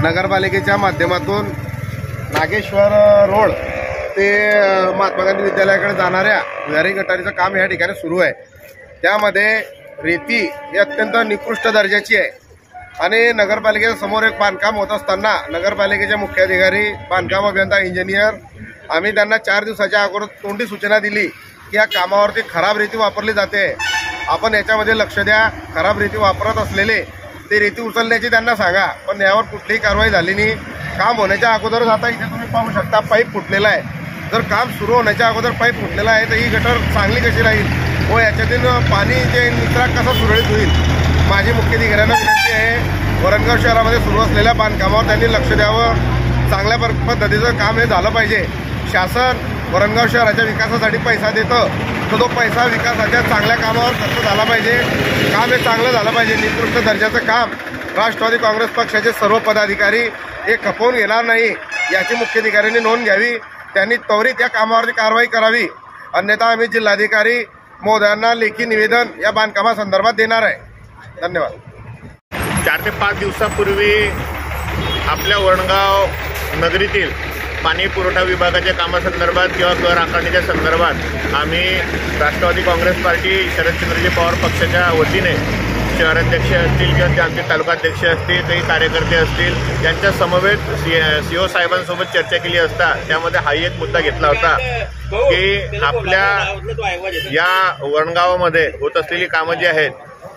नगरपालिकेच्या माध्यमातून नागेश्वर रोड ते महात्मा गांधी विद्यालयाकडे जाणाऱ्या भुयारी गटारीचं काम या ठिकाणी सुरू आहे। त्यामध्ये रेती ही अत्यंत निकृष्ट दर्जाची आहे आणि नगरपालिकेच्या समोर एक बांधकाम होत असताना नगरपालिकेचे मुख्याधिकारी, बांधकाम अभियंता, इंजिनियर आम्ही त्यांना 4 दिवसाच्या अगोदर तोंडी सूचना दिली की या कामावरती खराब रेती वापरली जाते, आपण याच्यामध्ये लक्ष द्या, खराब रेती वापरत असलेले ते रेती उचलण्याची त्यांना सांगा। पण यावर कुठलीही कारवाई झाली नाही। काम होण्याच्या अगोदरच आता इथे तुम्ही पाहू शकता पाईप फुटलेला आहे। जर काम सुरू होण्याच्या अगोदर पाईप फुटलेला आहे तर ही गटर चांगली कशी राहील व याच्यातून पाणी जे निचरा कसा सुरळीत होईल। माझी मुख्याधिकाऱ्यांना विनंती आहे, वरणगाव शहरामध्ये सुरू असलेल्या बांधकामावर त्यांनी लक्ष द्यावं। चांगल्या पद्धतीचं काम हे झालं पाहिजे। शासन वरणगाव शहराच्या विकासासाठी पैसा देतं तर तो पैसा विकासाच्या चांगल्या कामावर खर्च झाला पाहिजे। काम हे चांगलं झालं पाहिजे। निकृष्ट दर्जाचं काम राष्ट्रवादी काँग्रेस पक्षाचे सर्व पदाधिकारी हे खपवून घेणार नाही याची मुख्याधिकाऱ्यांनी नोंद घ्यावी। त्यांनी त्वरित या कामावरती कारवाई करावी, अन्यथा आम्ही जिल्हाधिकारी महोदयांना लेखी निवेदन या बांधकामासंदर्भात देणार आहे। धन्यवाद। 4 ते 5 दिवसापूर्वी आपल्या वरणगाव नगरीतील पाणी पुरवठा विभागाच्या कामासंदर्भात किंवा कर आकारणीच्या संदर्भात आम्ही राष्ट्रवादी काँग्रेस पार्टी शरदचंद्रजी पवार पक्षाच्या वतीने शहराध्यक्ष असतील किंवा ते आमचे तालुकाध्यक्ष असतील, काही कार्यकर्ते असतील यांच्या समवेत सीओ साहेबांसोबत चर्चा केली असता त्यामध्ये हा एक मुद्दा घेतला होता की आपल्या या वरणगावामध्ये होत असलेली कामं जी आहेत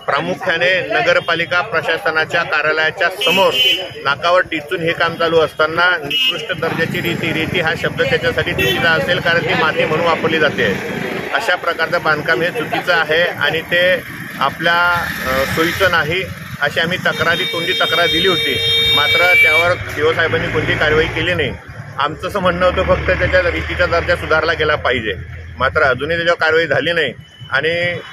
प्रामुख्याने नगरपालिका प्रशासनाच्या कार्यालयाच्या समोर नाकावर टिचून हे काम चालू असताना निकृष्ट दर्जाची रेती हा शब्द त्याच्यासाठी चुकीचा असेल, कारण ती माती म्हणून वापरली जाते। अशा प्रकारचं बांधकाम हे चुकीचं आहे आणि ते आपल्या सोयीचं नाही अशी आम्ही तोंडी तक्रार दिली होती। मात्र त्यावर सीओ साहेबांनी कोणती कारवाई केली नाही। आमचं असं म्हणणं होतं फक्त त्याच्या रेतीचा दर्जा सुधारला गेला पाहिजे, मात्र अजूनही त्याच्यावर कारवाई झाली नाही आणि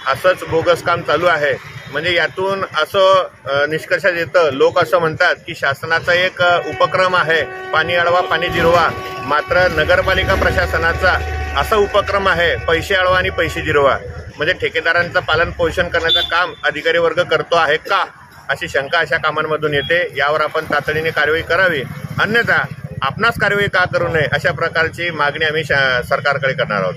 असंच बोगस काम चालू आहे। म्हणजे यातून असं निष्कर्षात येतं, लोक असं म्हणतात की शासनाचा एक उपक्रम आहे पाणी अडवा पाणी जिरवा, मात्र नगरपालिका प्रशासनाचा असा उपक्रम आहे पैसे अडवा आणि पैसे जिरवा। म्हणजे ठेकेदारांचं पालन पोषण करण्याचं काम अधिकारी वर्ग करतो आहे का अशी शंका अशा कामांमधून येते। यावर आपण तातडीने कारवाई करावी, अन्यथा आपणास कारवाई का करू नये अशा प्रकारची मागणी आम्ही सरकारकडे करणार आहोत।